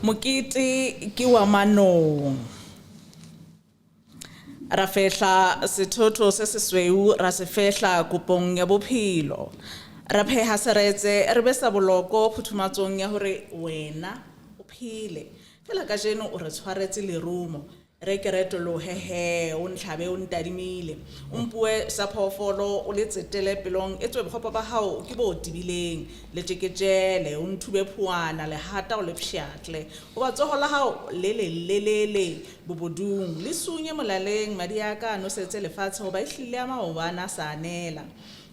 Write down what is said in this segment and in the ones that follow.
Mokete ke wa manong. Ra fehla sethotho se sesweu ra se fehla kopong ya bophelo. Ra pheha seretse re be sa boloko phuthumatsong ya hore wena o phele. Fela ka jeno o re tshwaretse lerumo. Re ke re tolohehe o ntlhabe o ntadimile. O mpue sa phoofolo o le tsetele pelong e tswe bokgopo ba hao ke bo tibileng le tjekejele o nthube phuana le hata o le pshatle. O ba tsoho la hao lelelelele bobodung le sunye molaleng madi a ka no setse lefatshe ho ba ehlile a maobana sa anela.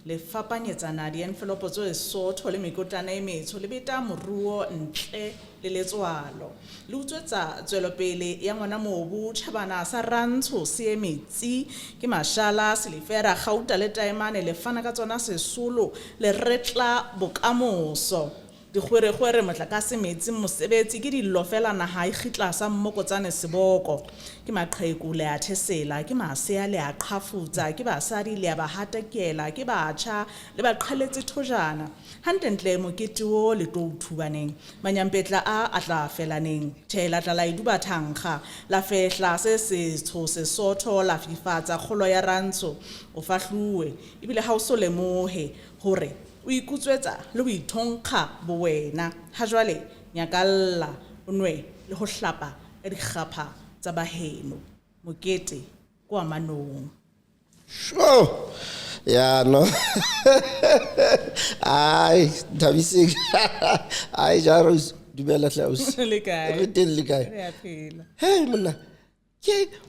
Le fapanyetsana di-envelope tso Sesotho le mekotlana e metsho le beta moruo ntle le letswalo le utswetsa tswelopele ya ngwana mobu tjhabana sa rantsho se emetsi ke mashala selefera gauta le taemane le fana ka tsona sesolo le retla bokamoso digwere motlakase metsi mosebetsi ke dillo fela naha e gitla sa mmokotsane seboko ke maqheku le a thesela ke masea le a qhafutsa ke basadi le a ba hatakela ke batjha le ba qhaletse thojana hantentle mokete o le tlo thubaneng manyampetla a tla felaneng thela tla la iduba thankga la fehla se Sesotho la fifatsa kgolo ya rantsho o fahluwe ebile ha o so lemohe hore o ikutswetsa le ho ithonkga bo wena ha jwale nyakalla o nwe le ho hlapa ka dikgapha tsa baheno mokete kwa manong. Sure. Yeah, no. Ai, Thabiseng. Ai, JAH ROSE. Dumela Klaus. Le kae? Everything le kae? Re a phela. Hey, monna.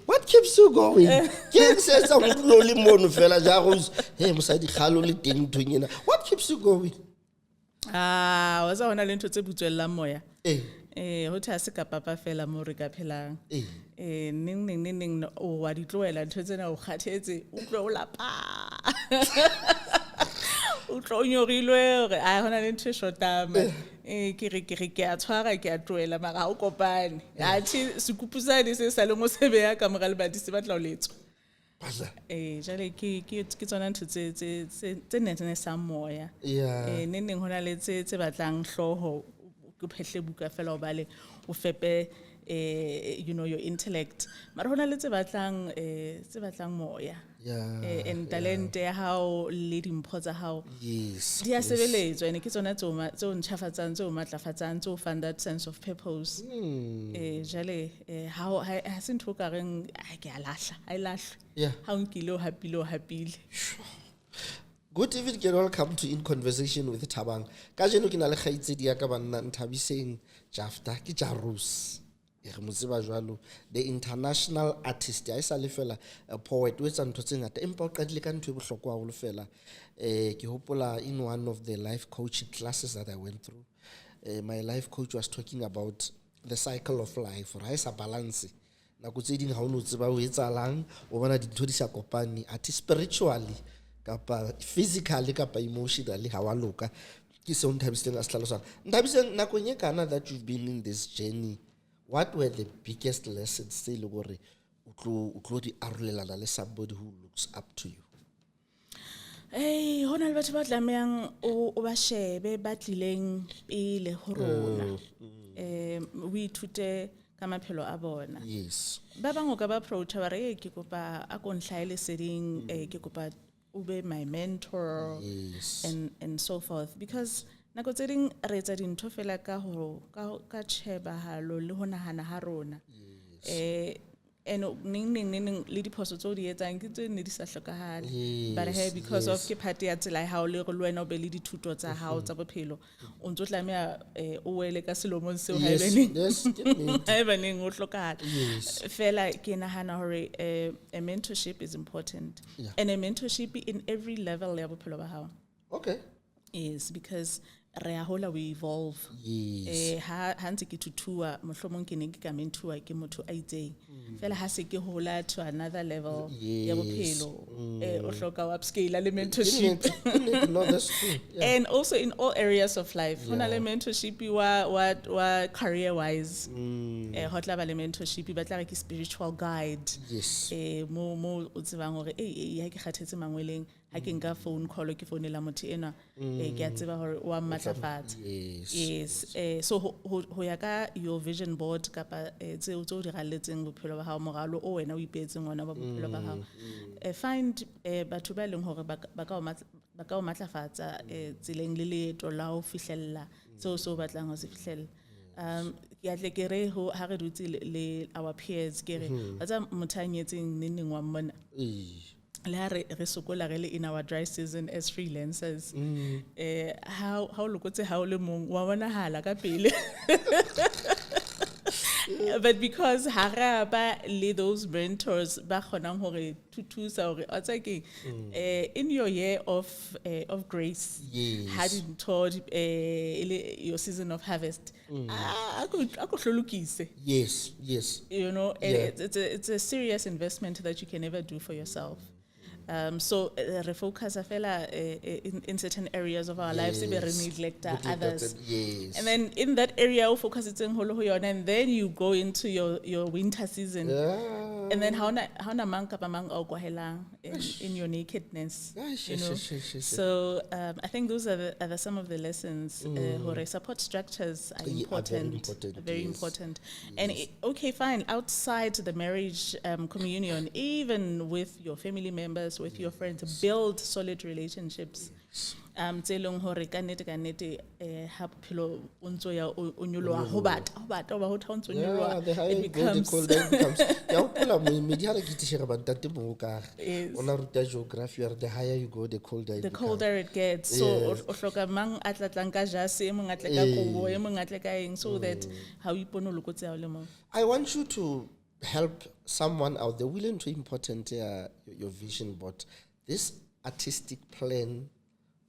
What keeps you going? Ke se sa mlo le mono fela JAH ROSE. Hey, mosadi khalo le teng thonyena. What keeps you going? Wa sa hona le ntho tse butswellang moya. Ho tha se ka papa fela mo re ka phelang. Ning o wa di tloela ntho tsena o kgathetse o tlo o lapa. O tlo nyorilwe re a hona le ntho shotama. Ke re a tshwara ke a tloela mara ha o kopane. Athi sekupusane se sa le mo sebeya ka mora le badise ba tla o letso. Jale ke tsona ntho tse nne sa moya. Neng hona le tse batlang hloho ke phehle buka fela o bale o fepe your intellect mara hona le tse batlang moya and talent ya hao le dimpho tsa hao di a sebeletswa ene ke tsona tse ntjhafatsang tse matlafatsang tse find that sense of purpose. Jale ha se ntho ka reng ke a lahla a lahlwe ha o nkile o hapile. Good evening and welcome to In Conversation with Thabang. Ka jeno ke na le kgaitsedi ya ka banna Nthabiseng Jafta ke JAH ROSE. Re mo tseba jwalo the international artist ya isa le fela a poet o etsa ntho tse ngata empa o qadile ka ntho e bohlokwa haholo fela ke hopola in one of the life coaching classes that I went through my life coach was talking about the cycle of life or ha isa balance nako tse ding ha o no tseba o etsalang o bona dintho di sa kopane at spiritually kapa physically kapa emotionally ha wa loka ke se Nthabiseng a se tlhalosang Nthabiseng nakong e kana that you've been in this journey. What were the biggest lessons say le gore o tlo di arolelana le somebody who looks up to you? Hona le batho ba tlamehang o ba shebe ba tlileng pele ho rona. O ithute ka maphelo a bona. Yes. Ba bang o ka ba approach ba re ke kopa a ko nhlaele seding ke kopa o be my mentor. Yes. and so forth because nako tse ding re etsa dintho fela ka tshebahalo le ho nahana ha rona. Ning le diphoso tso di etsang ke tse ne di sa hlokahale but because of ke party ya tsela ha o le go lwena o be le dithuto tsa hao tsa bophelo o ntso tlamea o wele ka selomong seo ha ebeneng o hlokahale fela ke nahana hore a mentorship is important and a mentorship in every level ya bophelo ba hao. Okay. Yes, because re a hola we evolve. Ha ntse ke tutua mohlomong ke ne ke ka mentua ke motho a itseng fela ha se ke hola to another level ya bophelo o hloka upscale le mentorship. No, that's true. And also in all areas of life hona le mentorship wa career wise hotla ba le mentorship ba tla re ke spiritual guide mo o tsebang hore ya ke kgathetse mangweleng ha ke nka phone call ke founela motho ena ke a tseba hore wa mmatlafatsa. Yes. So ho ya ka your vision board kapa tseo tso di ralletseng bophelo ba hao, moralo o wena o ipetseng ona ba bophelo ba hao, find batho ba leng hore ba ka o matlafatsa tseleng le leeto la ho fihlella so batlang ho se fihlella. Ke atle ke re ho ha re dutse le our peers ke re ba tsa motho a nyetseng neng wa mona le ha re sokola re le in our dry season as freelancers, how lokotse ha o le mong wa bonahala ka pele. But because haraba le those mentors ba khonang hore thusa hore a tsake in your year of grace, had it told your season of harvest, ako hlolukise. Yes. You know, it's a serious investment that you can never do for yourself. So refocus in certain areas of our lives, we neglect others. And then in that area you focus it and then you go into your winter season. And then how na mang kapa mang o kwahelang in your nakedness. You know? So I think those are some of the lessons. Support structures are important. Very important. And okay, fine, outside the marriage communion, even with your family members, with your friends, build solid relationships. Tselong hore ka nete ha bophelo o ntso ya o nyoloha ho bata ba ho ntso nyoloha, it becomes ya hopola media re ke tshega ba ntate mo ka ona ruta geography the higher you go the colder it gets. So o hloka mang a tlatlang ka jase, e mong a tle ka kobo, e mong a tle ka eng, so that how ipone o lokotse a le mo. I want you to help someone out there willing to important your vision board, this artistic plan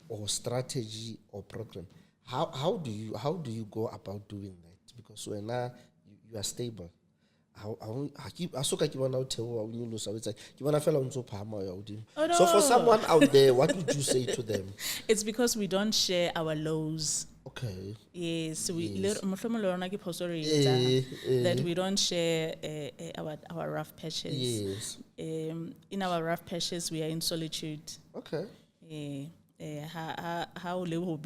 or strategy or program. How do you go about doing that? Because when you are stable, so for someone out there, what would you say to them? It's because we don't share our lows. Okay. Yes, that we don't share our rough patches. Yes. In our rough patches, we are in solitude. Okay. How you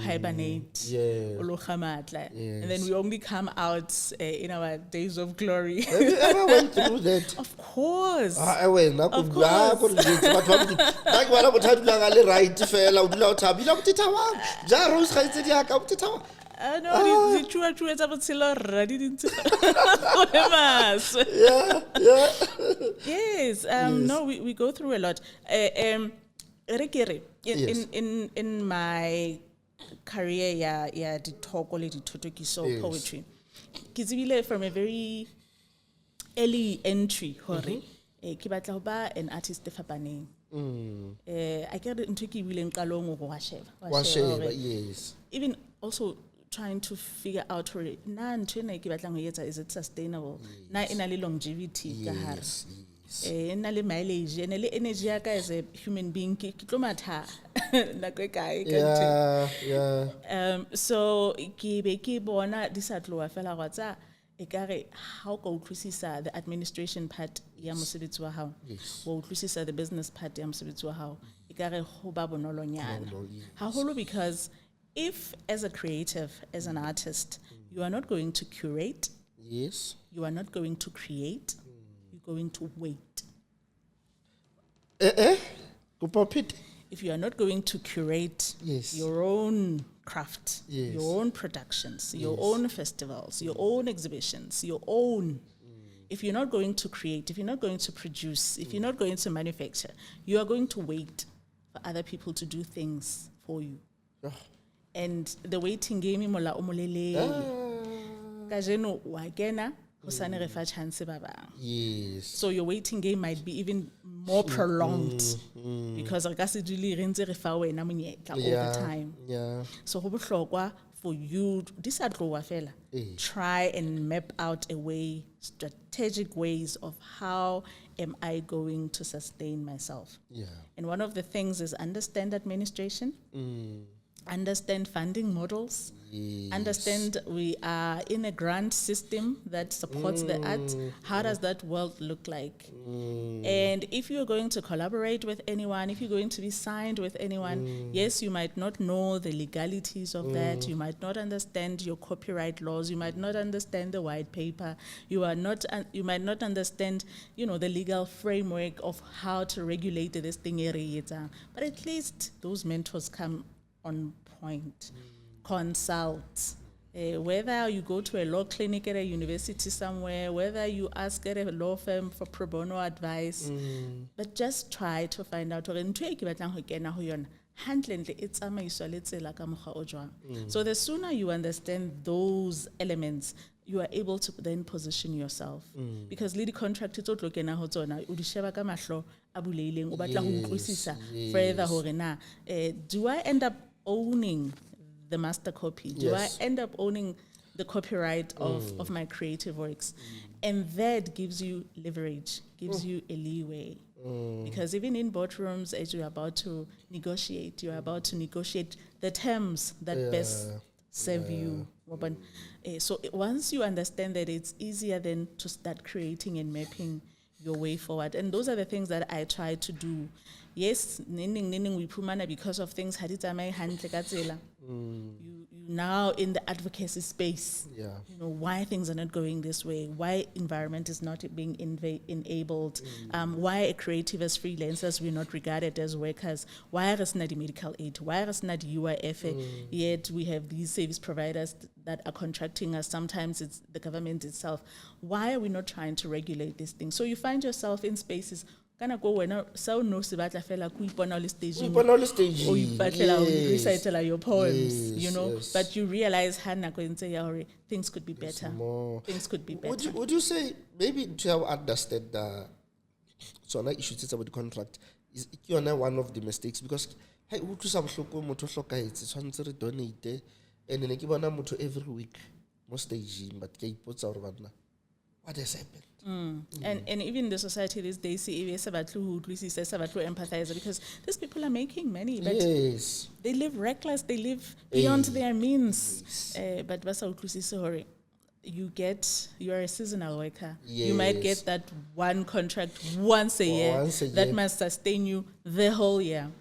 hibernate, and then we only come out in our days of glory. Have you ever went through that? Of course. Yes. No, we go through a lot. In my career, the talk or the totokiso poetry, kizibile from a very early entry, kibatla an artist fapaneng. I get into kiwile nkalong washeva, yes. Even also trying to figure out is it sustainable? Na inali longevity yes. Nale mileage and le energy as a human being kitlomata so ki bona disatlo fela gotsa ekare how go utlwisisa the administration part ya mosebetsi wa hao, go utlwisisa the business part ya mosebetsi wa hao, ekare go ba bonolonyana haholo, because if as a creative, as an artist, you are not going to curate, yes, you are not going to create, going to wait. If you are not going to curate your own craft, your own productions, your own festivals, your own exhibitions, your own. If you're not going to create, if you're not going to produce, if you're not going to manufacture, you are going to wait for other people to do things for you. And the waiting game mola omolele. Kajeno wagena. Yes. So your waiting game might be even more prolonged because over the time. Yeah. So for you, try and map out a way, strategic ways of how am I going to sustain myself. Yeah. And one of the things is understand administration. understand funding models, Yes. understand we are in a grant system that supports the arts. How does that world look like? And if you're going to collaborate with anyone, if you're going to be signed with anyone, yes, you might not know the legalities of that. You might not understand your copyright laws. You might not understand the white paper. You might not understand, the legal framework of how to regulate this thing. But at least those mentors come on point. Consult. Whether you go to a law clinic at a university somewhere, whether you ask at a law firm for pro bono advice, but just try to find out. So the sooner you understand those elements, you are able to then position yourself. Because lead contract is not looking at further. Do I end up owning the master copy? Do Yes. I end up owning the copyright of my creative works? And that gives you leverage, gives you a leeway. Because even in boardrooms, as you're about to negotiate, the terms that best serve you. So once you understand that, it's easier then to start creating and mapping your way forward. And those are the things that I try to do. Yes, we pumana because of things you now in the advocacy space. Yeah. Why things are not going this way, why environment is not being enabled, why a creative as freelancers we're not regarded as workers, why is not medical aid, why is not UIF, yet we have these service providers that are contracting us, sometimes it's the government itself. Why are we not trying to regulate these things? So you find yourself in spaces kana go wena sa o no se batla fela ku ipona le staging o ipatlela o recite your poems, yes. but you realize things could be better. Things could be better. Would you say maybe to have understand so issues about the contract is one of the mistakes, because hey o tlosa bohloko motho hlokaetse tshwantse re donate and ne ke bona motho every week mo staging, but ke ipotsa hore bana what has happened? And even the society these days, empathize, because these people are making money, but Yes. they live reckless, they live beyond their means. But you are a seasonal worker. You might Yes. get that one contract once a year that must sustain you the whole year.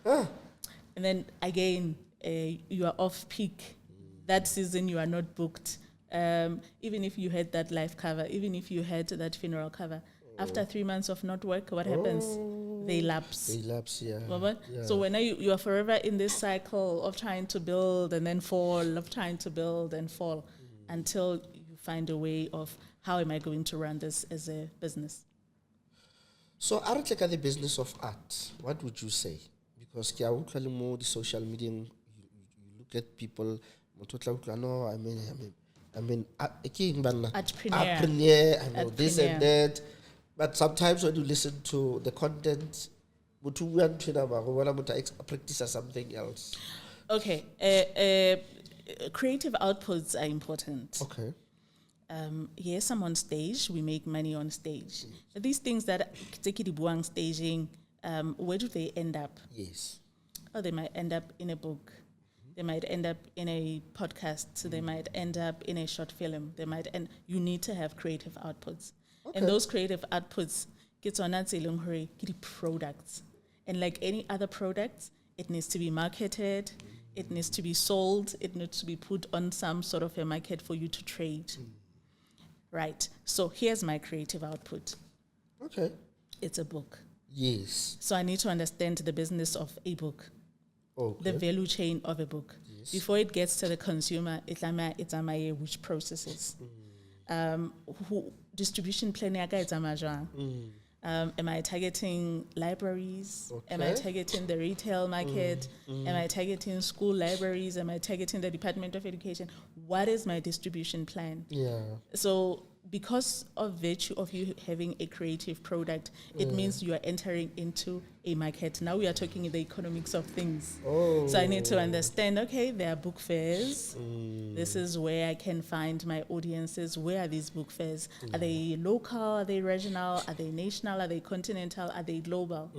And then again, you are off peak. That season you are not booked. Even if you had that life cover, even if you had that funeral cover, after 3 months of not work, what happens? They lapse. Yeah. So when you are forever in this cycle of trying to build and then fall, of trying to build and fall, until you find a way of how am I going to run this as a business. So like the business of art, what would you say? Because more the social media, you look at people, entrepreneur, I know this and that. But sometimes when you listen to the content, practice something else. Okay. Creative outputs are important. Okay. Yes, I'm on stage. We make money on stage. But these things that staging, where do they end up? Yes. Oh, they might end up in a book. They might end up in a podcast. So they might end up in a short film. You need to have creative outputs. Okay. And those creative outputs get on products. And like any other products, it needs to be marketed, it needs to be sold, it needs to be put on some sort of a market for you to trade. Right. So here's my creative output. Okay. It's a book. Yes. So I need to understand the business of a book. Okay. The value chain of a book. Yes. Before it gets to the consumer, it's which processes. Distribution plan am I targeting libraries? Okay. Am I targeting the retail market? Am I targeting school libraries? Am I targeting the Department of Education? What is my distribution plan? Yeah. So because of virtue of you having a creative product, it means you are entering into a market. Now we are talking in the economics of things. Oh. So I need to understand, okay, there are book fairs. This is where I can find my audiences. Where are these book fairs? Are they local? Are they regional? Are they national? Are they continental? Are they global?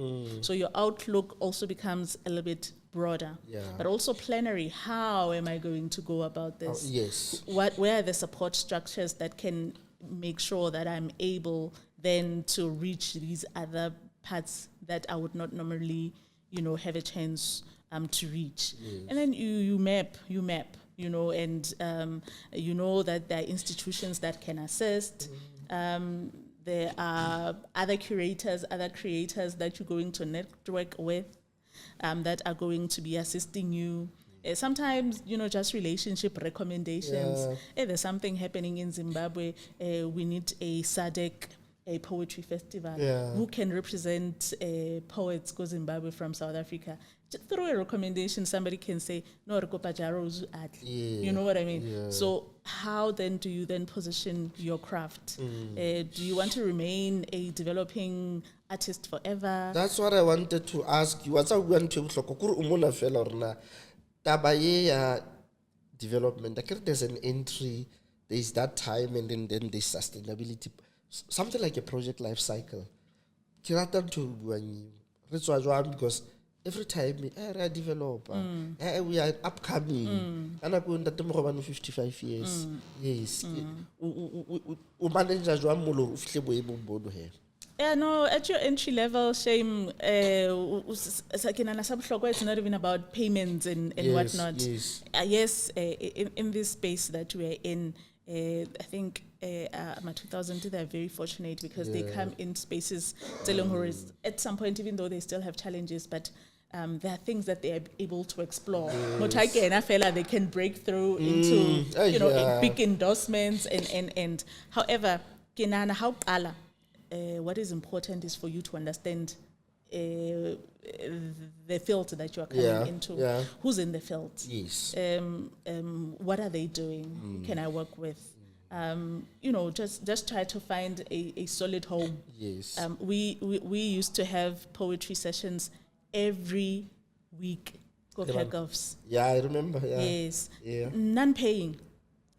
So your outlook also becomes a little bit broader. Yeah. But also plenary, how am I going to go about this? Yes. Where are the support structures that can make sure that I'm able then to reach these other parts that I would not normally, have a chance to reach. Yes. And then you map, and that there are institutions that can assist. There are other creators that you're going to network with that are going to be assisting you. Sometimes, just relationship recommendations. Yeah. There's something happening in Zimbabwe. We need a SADC, a poetry festival. Yeah. Who can represent poets go Zimbabwe from South Africa? Just through a recommendation, somebody can say, no, JAH ROSE at. You know what I mean? Yeah. So how then do you then position your craft? Do you want to remain a developing artist forever? That's what I wanted to ask you. What's I want to development. I think there's an entry, there's that time, and then there's sustainability. Something like a project life cycle. Because every time I develop, we are upcoming. And I'm going to 55 years. Yes. Yeah, no, at your entry level, shame, it's not even about payments and whatnot. Yes. Yes, in this space that we're in, I think my 2000, they're very fortunate because they come in spaces at some point, even though they still have challenges, but there are things that they are able to explore. They can break through into big endorsements and however, what is important is for you to understand the field that you are coming into. Yeah. Who's in the field? Yes. What are they doing? Who can I work with? Just try to find a solid home. Yes. We used to have poetry sessions every week. Yeah, I remember. Yeah. Yes. Yeah. Non-paying.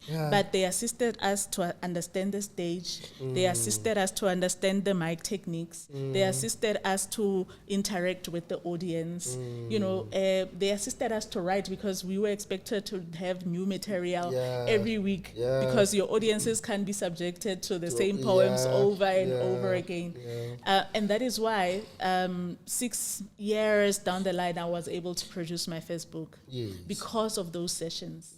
Yeah. But they assisted us to understand the stage. They assisted us to understand the mic techniques. They assisted us to interact with the audience. They assisted us to write because we were expected to have new material every week because your audiences can be subjected to the same poems over and over again. Yeah. And that is why 6 years down the line, I was able to produce my first book because of those sessions.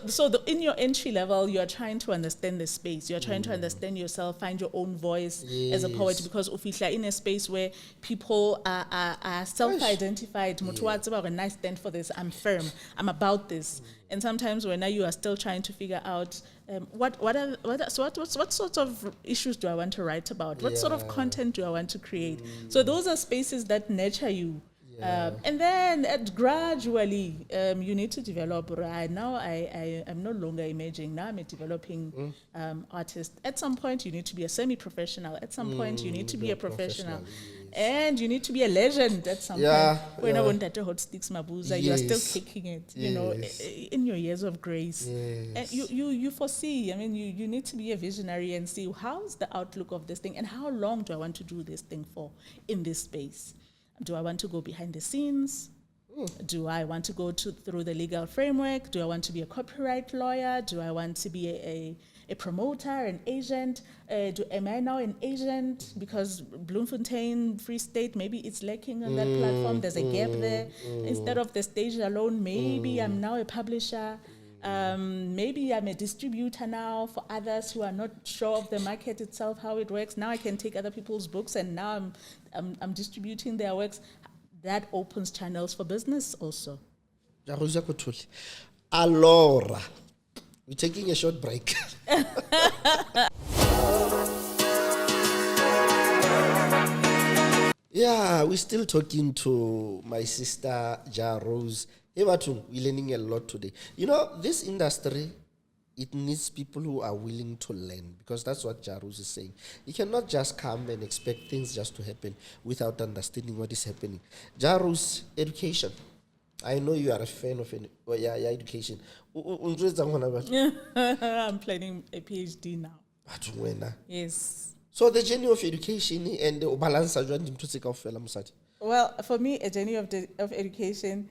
So in your entry level, you are trying to understand the space. You are trying to understand yourself, find your own voice as a poet, because if you're in a space where people are self-identified, I stand for this, I'm firm, I'm about this. And sometimes when you are still trying to figure out what sorts of issues do I want to write about? What sort of content do I want to create? So those are spaces that nurture you. And then gradually, you need to develop. Right now, I'm no longer imaging. Now I'm a developing artist. At some point, you need to be a semi-professional. At some point, you need to be a professional. And you need to be a legend at some point. When I want hot sticks, Mabuza, you are still kicking it, in your years of grace. And you foresee, you need to be a visionary and see how's the outlook of this thing and how long do I want to do this thing for in this space. Do I want to go behind the scenes? Do I want to go through the legal framework? Do I want to be a copyright lawyer? Do I want to be a promoter, an agent? Am I now an agent? Because Bloemfontein, Free State, maybe it's lacking on that platform. There's a gap there. Instead of the stage alone, maybe I'm now a publisher. Maybe I'm a distributor now for others who are not sure of the market itself, how it works. Now I can take other people's books and now I'm distributing their works. That opens channels for business also. Allora, we're taking a short break. Yeah, we're still talking to my sister, JAH ROSE. Hey, Batun, we're learning a lot today. This industry, it needs people who are willing to learn, because that's what JAH ROSE is saying. You cannot just come and expect things just to happen without understanding what is happening. JAH ROSE, education. I know you are a fan of education. I'm planning a PhD now. Yes. So the journey of education and the balance Well, for me, a journey of education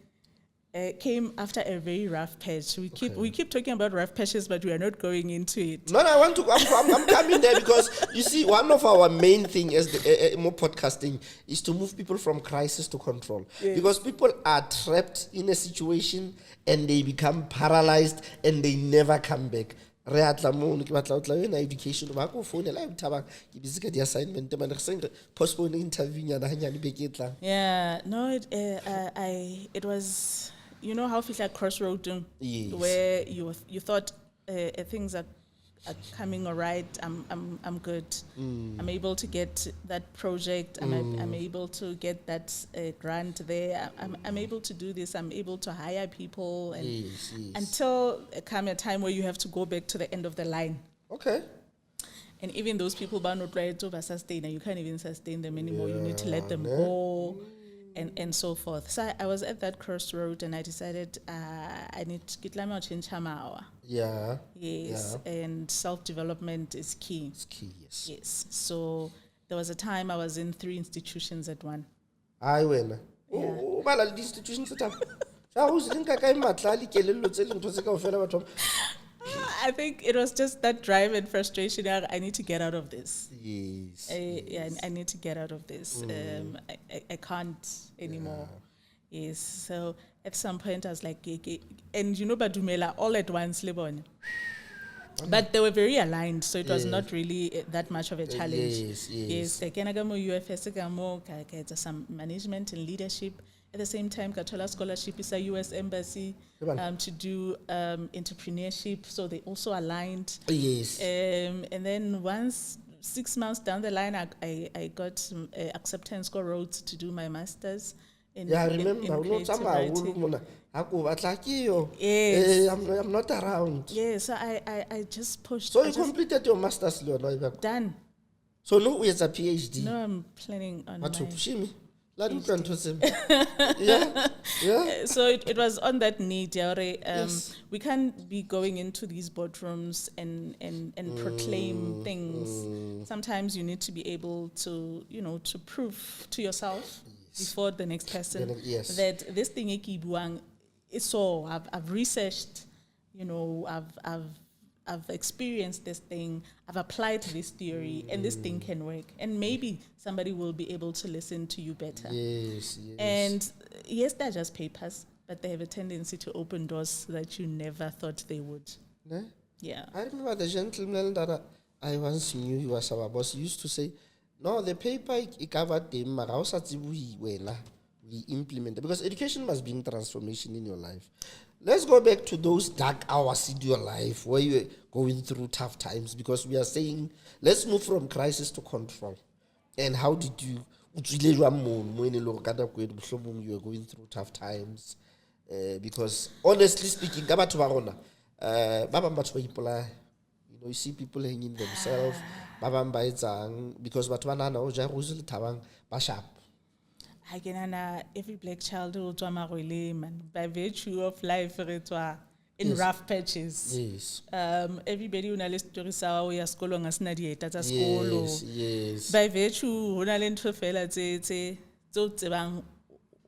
came after a very rough patch. We keep talking about rough patches, but we are not going into it. No, I want to. I'm coming there because you see, one of our main thing as the more podcasting is to move people from crisis to control. Yes. Because people are trapped in a situation and they become paralyzed and they never come back. Re atla mo ke batla o tla yena education ba go phone la Thabang ke busy ka di assignment man re postpone interview nyana hanyane be ke tla. Yeah, no, it was, you know how feel like crossroad, Yes. where you thought things are coming all right. I'm good. I'm able to get that project. I'm able to get that grant there. I'm able to do this. I'm able to hire people, and Yes. until come a time where you have to go back to the end of the line. Okay. And even those people who are not ready to sustain, you can't even sustain them anymore. You need to let them go, and so forth. So I was at that crossroad, and I decided I need to change Hamawa. Yeah. Yes, Yeah. and self-development is key. It's key, yes. Yes. So there was a time I was in 3 institutions at one. I win. Yeah. Oh, bala le institutions tsa. Ja ho se nka kae matla le kelello tse le ntho tse ka ofela batho. I think it was just that drive and frustration. I need to get out of this. Yes. Yeah, I need to get out of this. I can't anymore. Yes. So at some point I was like, and you know, Badumela all at once, Lebon. But they were very aligned, so it was not really that much of a challenge. Yes. Like UFS, some management and leadership. At the same time, Katola Scholarship is a U.S. embassy to do entrepreneurship, so they also aligned. Yes. And then once 6 months down the line, I got acceptance for roads to do my master's. Yeah, I remember. Yes. I'm not around. Yes, so I just pushed. So you completed your master's, Done. So no, we has a PhD. No, I'm planning on What my... Yeah. So it was on that need, Yes. we can't be going into these boardrooms and proclaim things. Sometimes you need to be able to, to prove to yourself before the next person that this thing is so. I've researched, I've experienced this thing, I've applied this theory, and this thing can work. And maybe somebody will be able to listen to you better. Yes. And yes, they're just papers, but they have a tendency to open doors that you never thought they would. Ne? Yeah. I remember the gentleman that I once knew, he was our boss, he used to say, no, the paper it covered them, we implement. Because education must bring transformation in your life. Let's go back to those dark hours in your life where you're going through tough times, because we are saying, let's move from crisis to control. And how did you were going through tough times? Because honestly speaking, you see people hanging themselves, because I can every black child who by virtue of life in rough patches. Yes. Everybody who knows stories sao ya skolo nga sina dieta tsa skolo. Yes. By virtue ho na le ntho fela tse tsebang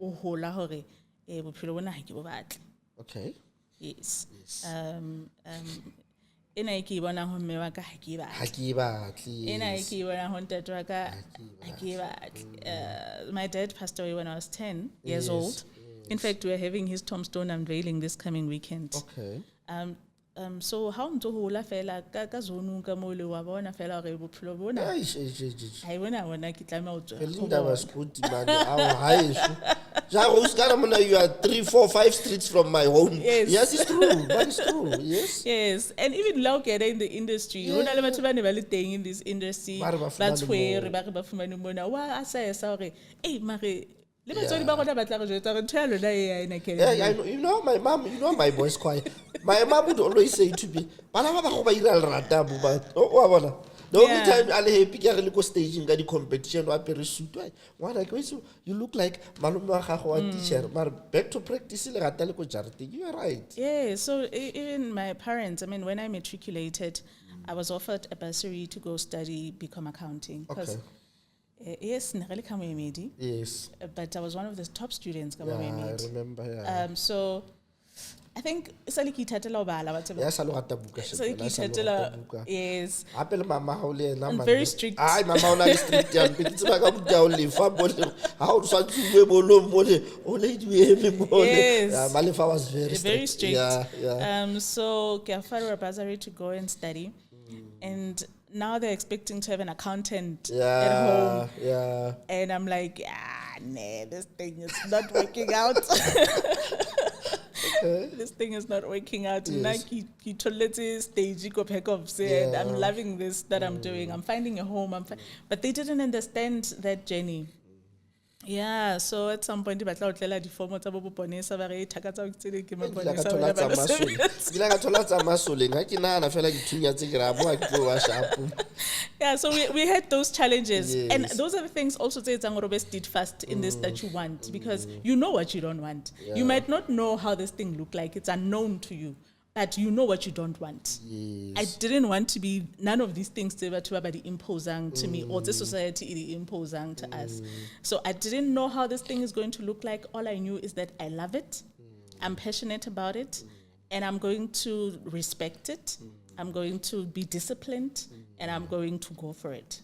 o hola hore bophelo bona ha ke bo batle. Okay. Yes. Ena ke bona ho mme wa ka ha ke batle. Ha ke batle. Ena ke bona ho ntate wa ka ha ke batle. My dad passed away when I was 10 years old. In fact, we're having his tombstone unveiling this coming weekend. Okay. So how ntse hola fela ka zonu ka mo le wa bona fela re bophelo bona. I bona ke tlama o tswa. Belinda was good man. How high? You are 3, 4, 5 streets from my home. Yes, it's true. That is true. Yes. Yes, and even now get in the industry. You know, batho ba ne ba le teng in this industry. That's where ba re ba fumane mona. Wa asa sa hore mare le batswadi ba rona ba tla re jwetsa re ntho ya lona e ina ke. Yeah, I know. You know my mom. You know my boy's quiet. My mom would always say to me, "Bana ba go ba ira lerata bo ba." O bona. The only time I'll happy ke go staging ga di competition wa pere suit. Why like you look like malume wa gago wa teacher, but back to practice le rata le go jarete. You are right. Yeah, so even my parents, I mean, when I matriculated, I was offered a bursary to go study become accounting because Yes, nagale ka moemedi, Yes. but I was one of the top students ka Yeah, I moemedi. remember. Yeah. So I think sa le ke ithatela ho bala, wa tseba. Ya sa lo rata buka So ke ithatela, yes. Hape le mama ha o le ena And man. very strict. Ai mama o na le strict ya mpe ke tseba ka buka o le fa bole. Ha o sa tsube bolong bole o le di eme bole. Yes. Yeah, Malefa was very strict. Very strict. Yeah. So ke offered a bursary to go and study, and now they're expecting to have an accountant at home, Yeah. and I'm like, nah, this thing is not working out. This thing is not working out. Yes. Ki tholetse stage ko _𝐂𝐎𝐍𝐕𝐄𝐑𝐒, and I'm loving this that I'm doing. I'm finding a home. But they didn't understand that journey. Yeah, so at some point, ba tla o tlela difomo tsa bo boponesa ba re thaka tsa o tsene ke maponesa ba ba lo sebetsa. Ke la ka thola tsa masole nga ke nana fela ke thunya tse ke ra mo a ke tlo wa shapo. Yeah, so we had those challenges. Yes. And those are the things also say it's steadfast in this that you want, because you know what you don't want. You might not know how this thing look like. It's unknown to you, but you know what you don't want. Yes. I didn't want to be none of these things to be imposing to me, or the society is imposing to us. So I didn't know how this thing is going to look like. All I knew is that I love it. I'm passionate about it, and I'm going to respect it. I'm going to be disciplined, and I'm going to go for it.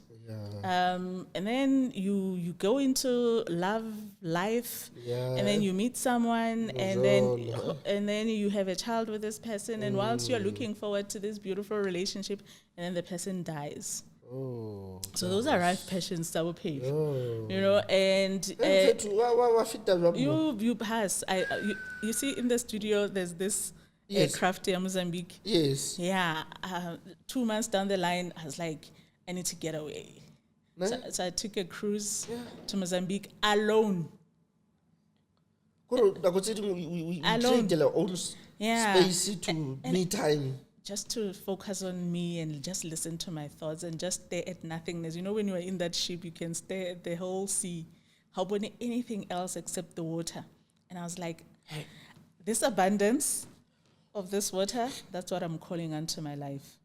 And then you go into love life, and then you meet someone, and then you have a child with this person, and whilst you're looking forward to this beautiful relationship, and then the person dies. Oh. So those are rough passions that will pay. You know, and you pass. You see in the studio there's this aircraft here in Mozambique. Yes. Yeah. 2 months down the line, I was like, I need to get away. So I took a cruise to Mozambique alone. We created our own space to me time. Just to focus on me and just listen to my thoughts and just stare at nothingness. You know, when you are in that ship, you can stare at the whole sea. How about anything else except the water? And I was like, this abundance of this water, that's what I'm calling onto my life.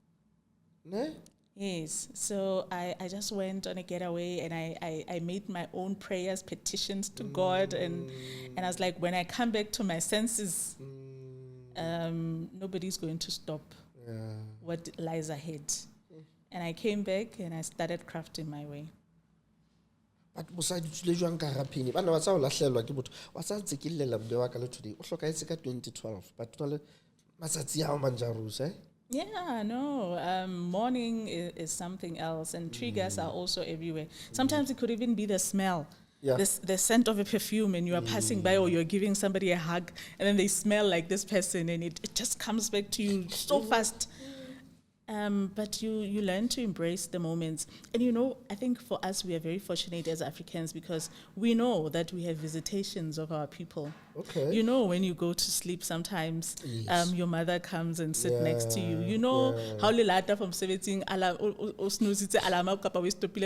Ne? Yes. So I just went on a getaway, and I made my own prayers, petitions to God. And I was like, when I come back to my senses, nobody's going to stop what lies ahead. And I came back and I started crafting my way. But besides tshile jwang ka rapini bana ba tsa o lahlelwa ke botho wa sa ntse ke llela mme wa ka le today o hlokahetse ka 2012 but tole matsatsi a manjarus Yeah, no. Morning is something else, and triggers are also everywhere. Sometimes it could even be the smell. Yeah. The scent of a perfume, and you are passing by, or you're giving somebody a hug, and then they smell like this person, and it just comes back to you so fast. But you learn to embrace the moments. And you know, I think for us, we are very fortunate as Africans, because we know that we have visitations of our people. Okay. You know, when you go to sleep sometimes, your mother comes and sit next to you. You know how lelata from 17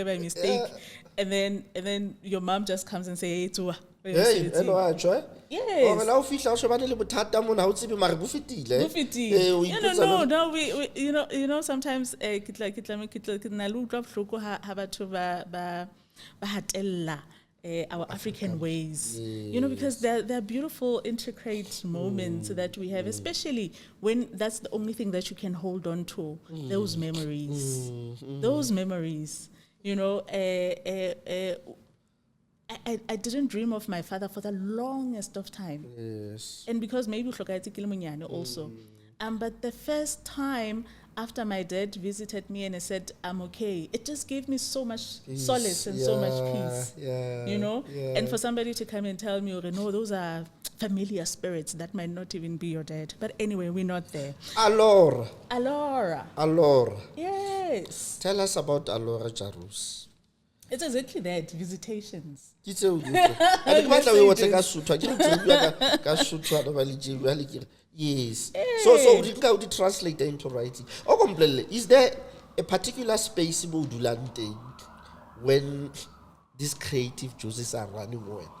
by mistake, and then your mom just comes and say, "Hey, to hey, hello, Acho. Yes. Oh, now fihla o shebane le bothata mona ha o tsebe mare bo fetile. No, we you know sometimes ke na le utlwa bohloko ha batho ba hatella our African ways. You know, because they're beautiful, intricate moments that we have, especially when that's the only thing that you can hold on to, those memories. Those memories, you know, I didn't dream of my father for the longest of time. Yes. And because maybe also. But the first time after my dad visited me and he said, I'm okay, it just gave me so much solace and so much peace. You know? And for somebody to come and tell me, no, those are familiar spirits, that might not even be your dad. But anyway, we're not there. Alora. Yes. Tell us about Alora Jarus. It's exactly that, visitations. Yes. So we can translate into writing. Is there a particular space when these creative juices are running well?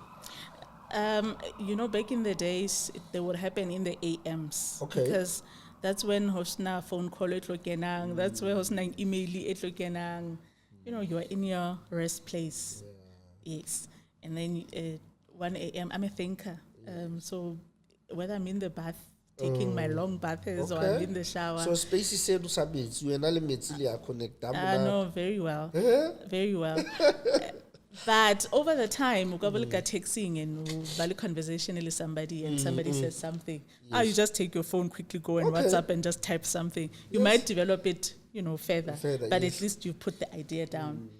You know, back in the days, they would happen in the AMs. Okay. Because that's when hosna phone call etlokenang, that's where hosna email etlokenang. you're in your rest place. Yes. And then 1 a.m., I'm a thinker. So whether I'm in the bath, taking my long baths, or I'm in the shower. So spaces say do sabits, you and are connect. No, very well. Very well. But over the time, we got texting and value conversation with somebody, and somebody says something. You just take your phone, quickly go and WhatsApp and just type something. You might develop it, further, but at least you put the idea down.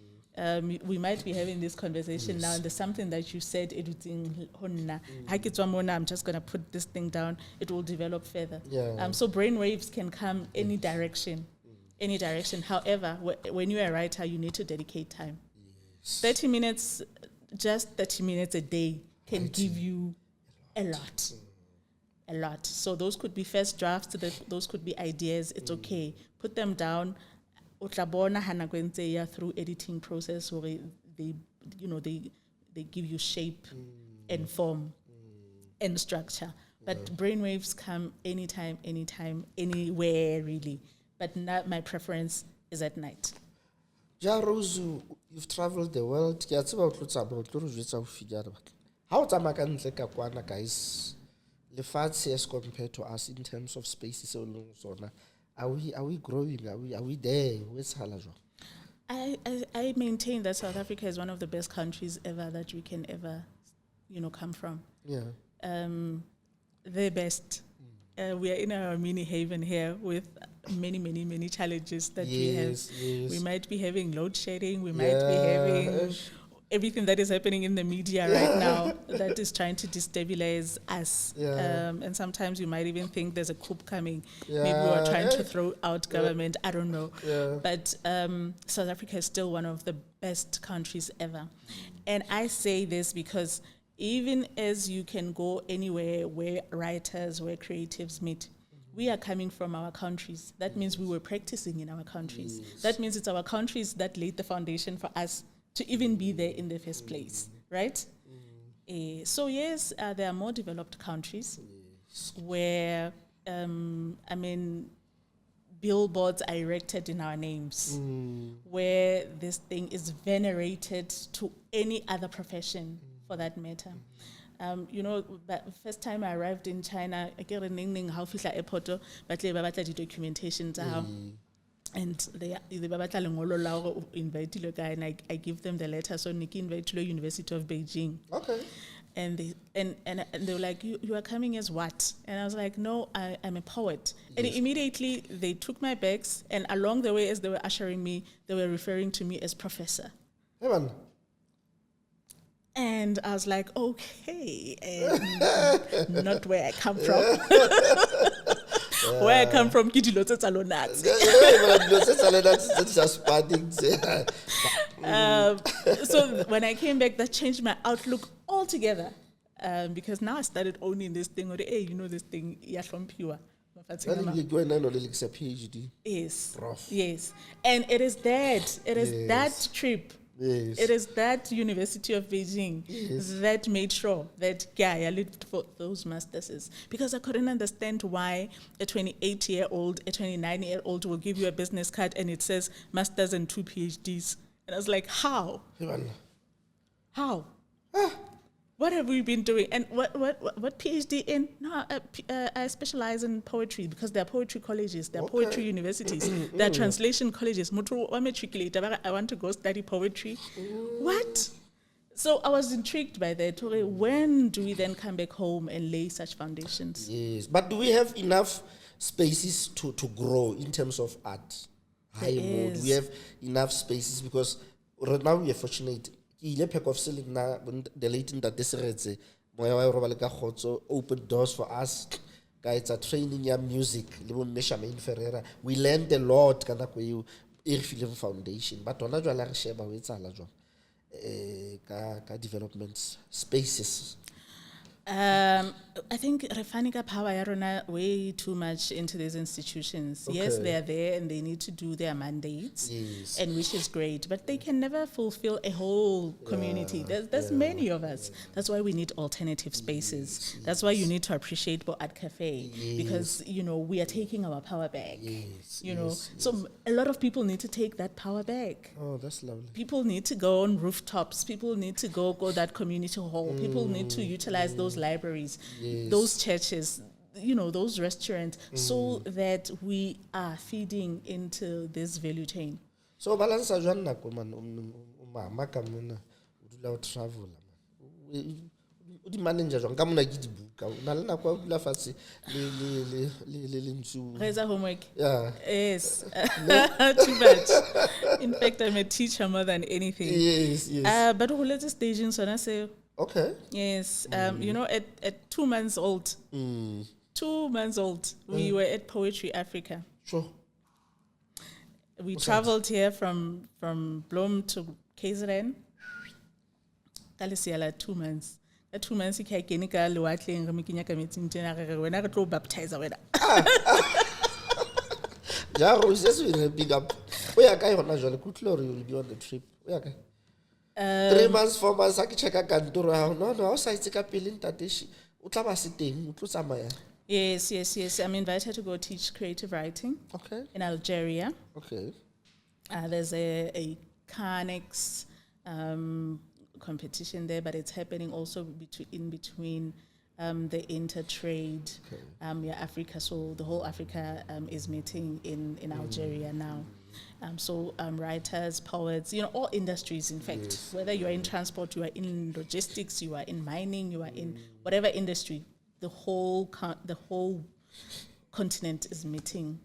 We might be having this conversation now, and there's something that you said, I'm just going to put this thing down. It will develop further. So brain waves can come any direction. Any direction. However, when you're a writer, you need to dedicate time. 30 minutes, just 30 minutes a day can give you a lot. A lot. So those could be first drafts, those could be ideas. It's okay. Put them down. Through editing process where they give you shape and form and structure. But brainwaves come anytime, anywhere really. But not my preference is at night. JAH ROSE, you've traveled the world. How guys? As compared to us in terms of spaces, are we growing? Are we there? Where's Halajo? I maintain that South Africa is one of the best countries ever that we can ever, come from. The best. We are in our mini haven here with many challenges that we have. We might be having load shedding. We might be having everything that is happening in the media right now that is trying to destabilize us. And sometimes you might even think there's a coup coming. Maybe we're trying to throw out government. I don't know. But South Africa is still one of the best countries ever. And I say this because even as you can go anywhere where writers, where creatives meet, we are coming from our countries. That means we were practicing in our countries. That means it's our countries that laid the foundation for us to even be there in the first place, right? So yes, there are more developed countries where, billboards are erected in our names, where this thing is venerated to any other profession for that matter. First time I arrived in China, I get a ningning how fihla airport, but they the documentation and they invite the guy, and I give them the letter. So Nikki invite to the University of Beijing. Okay. And they were like, you are coming as what? And I was like, no, I'm a poet. And immediately they took my bags, and along the way as they were ushering me, they were referring to me as professor. Hey man. And I was like, okay, and not where I come from. Where I come from, so when I came back, that changed my outlook altogether. Because now I started owning this thing, this thing, pure. PhD. Yes. Prof. Yes. And it is that trip. Yes. It is that University of Beijing that made sure that I lived for those masters, because I couldn't understand why a 28-year-old, a 29-year-old will give you a business card and it says masters and 2 PhDs. And I was like, how? How? What have we been doing? And what PhD in? No, I specialize in poetry, because there are poetry colleges, there are poetry universities, there are translation colleges. I want to go study poetry. What? So I was intrigued by that. When do we then come back home and lay such foundations? Yes, but do we have enough spaces to grow in terms of art? High mode. Do we have enough spaces? Because right now we are fortunate. The late in that desiretse open doors for us. Guys are training your music. We learned a lot foundation. But on development spaces. I think refining power ya rona way too much into these institutions. Yes, Okay. they are there and they need to do their mandates, Yes. and which is great, but they can never fulfill a whole community. There's many of us. That's why we need alternative spaces. That's why you need to appreciate Bo Art Cafe, because we are taking our power back. Yes. So a lot of people need to take that power back. Oh, that's lovely. People need to go on rooftops. People need to go that community hall. People need to utilize those libraries, those churches, those restaurants, so that we are feeding into this value chain. So balance a jwang nako man mama ka mona o dula o travel man. O di manager jwang ka mona ke di buka. O na le nako o dula fatshe le ntsu. Raise homework. Yeah. Yes. Too much. In fact, I'm a teacher more than anything. Yes. But who let us stage in so say. Okay. Yes. At 2 months old. 2 months old, we were at Poetry Africa. Sure. We traveled here from Bloem to KZN. Kalisiala 2 months. At 2 months, I came to Luatli and Ramikinya committee when I got to baptize. JAH ROSE, just with a big up. Where are you on a jolly good lord? You will be on the trip. Where are 3 months, 4 months, I can check a cantor. No, outside take a pill in Tadeshi. Utama sitting, Utusamaya. Yes. I'm invited to go teach creative writing. Okay. In Algeria. Okay. There's a Carnex competition there, but it's happening also in between the intertrade, Africa. So the whole Africa is meeting in Algeria now. So writers, poets, all industries, in fact, whether you are in transport, you are in logistics, you are in mining, you are in whatever industry, the whole continent is meeting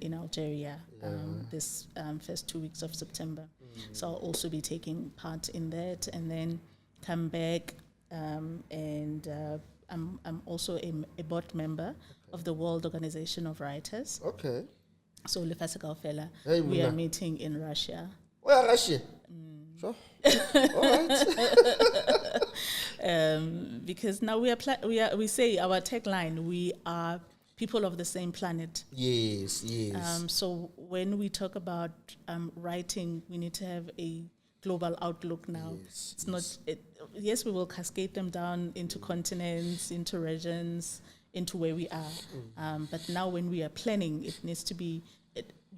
in Algeria this first 2 weeks of September. So I'll also be taking part in that, and then come back, and I'm also a board member of the World Organization of Writers. Okay. So Lefase kaofela, Hey, we are Muna. meeting in Russia. Where Russia? Sure. All right. Because now we say our tagline, we are people of the same planet. Yes. So when we talk about writing, we need to have a global outlook now. It's not. Yes, we will cascade them down into continents, into regions, into where we are. But now, when we are planning, it needs to be,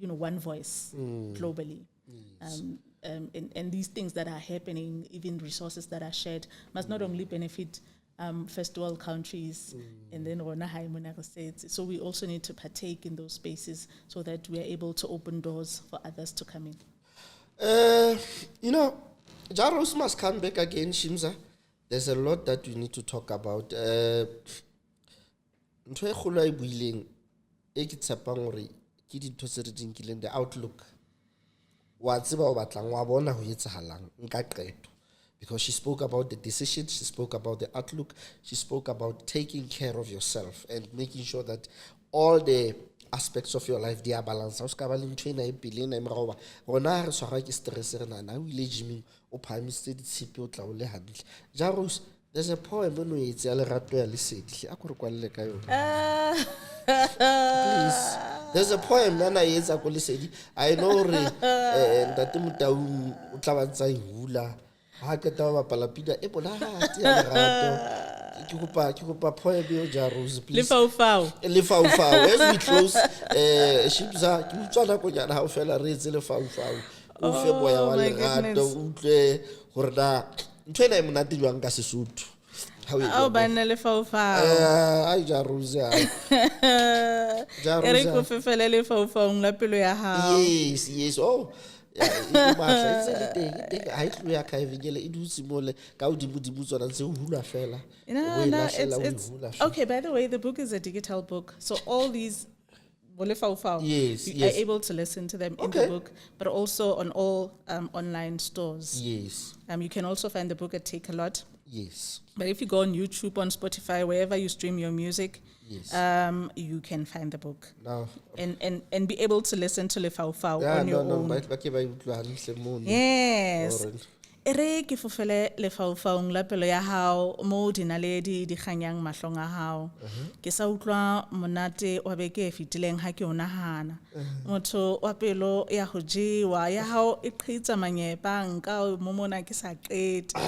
one voice globally. And these things that are happening, even resources that are shared, must not only benefit first world countries and then states. So we also need to partake in those spaces so that we are able to open doors for others to come in. JAH ROSE must come back again, Shimza. There's a lot that we need to talk about. Ntho e kgolo a e buileng e ke tshepang hore ke dintho tse re di nkileng the outlook wa tseba o batlang wa bona ho etsahalang nka qeto, because she spoke about the decisions, she spoke about the outlook, she spoke about taking care of yourself and making sure that all the aspects of your life they are balanced. O ska ba le ntho ena e pele na mara goba rona re tshwara ke stress re nana o ile gyming o phamisitse ditshipi o tla o le hantle. JAH ROSE, there's a poem eno e tsa lerato ya lesedi a go re kwalle ka yona. Please, there's a poem nana e tsa go lesedi. I know re ntate Motaung o tla ba tsa ihula ha ka ta ba bapala pina e monate ya lerato. Ke kopa poem yo JAH ROSE, please. Lefaufau as we close Shimza ke utswana ko nyana ha o fela re etse lefaufau o fe boya wa lerato o utlwe hore na ntho ena e monate jwang ka Sesotho. Oh, banna lefaufau. Ai JAH ROSE JAH Ere ROSE. ko fefele lefaufau la pelo ya hao. Yes. Oh, it's okay. By the way, the book is a digital book, so all these you are able to listen to them in the book, but also on all online stores. Yes. You can also find the book at Take a Lot. Yes. But if you go on YouTube, on Spotify, wherever you stream your music, you can find the book. No. And be able to listen to Lefaufau on your own. Yes. e re ke fofele lefaufaung la pelo ya hao mo dinaledi di kganyang mahlong a hao ke sa utlwa monate wa beke e fetileng ha ke o nahana motho wa pelo ya ho jewa ya hao e qhitsa manyepa nka mo mona ke sa qete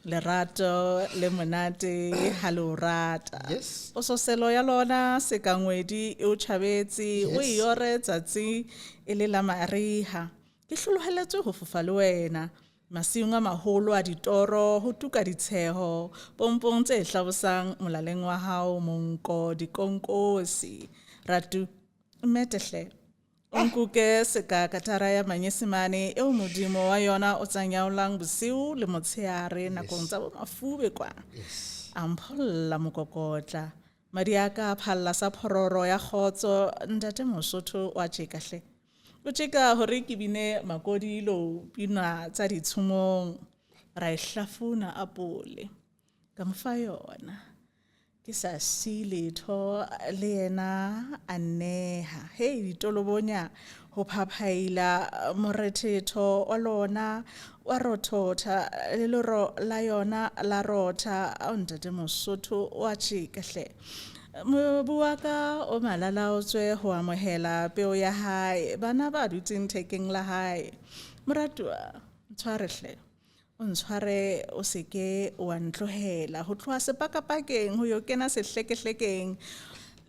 lerato le monate ha lo rata Yes. o soselo ya lona sekangwedi e o tjhabetse o iore tsatsi e le la mariha ke hloloheletswe ho fofa le wena masiung a maholo a ditoro ho tuka ditsheho pompong tse hlabosang molaleng wa hao monko dikonkosi ratu mmetehle onkuke seka katara ya manyesemane eo modimo wa yona o tsanyaolang bosiu le motsheare nakong tsa mafube kwa ampholla mokokotla madiaka a phalla sa phororo ya khotso ntate Mosotho wa tjekahle o tjeka hore ke bine makodilo pina tsa ditshumong ra ihlafuna apole ka mfa yona ke sa letho le yena a neha hei ditolobonya ho phaphaila morethetho wa lona wa rothotha le lero la yona la rotha a ntate Mosotho wa tjekahle mobuaka o malalaotswe ho amohela peo ya hae bana ba dutseng thekeng la hae moratua tshwarehle o ntshware o seke wa ntlohela ho tloha sepakapakeng ho yo kena sehlekehlekeng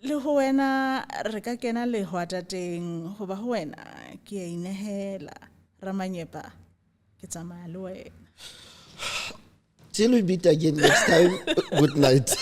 le ho wena re ka kena lehwatateng ho ba ho wena ke a inehela Ramanyepa ke tsamaya le wena Till we meet again next time. Good night.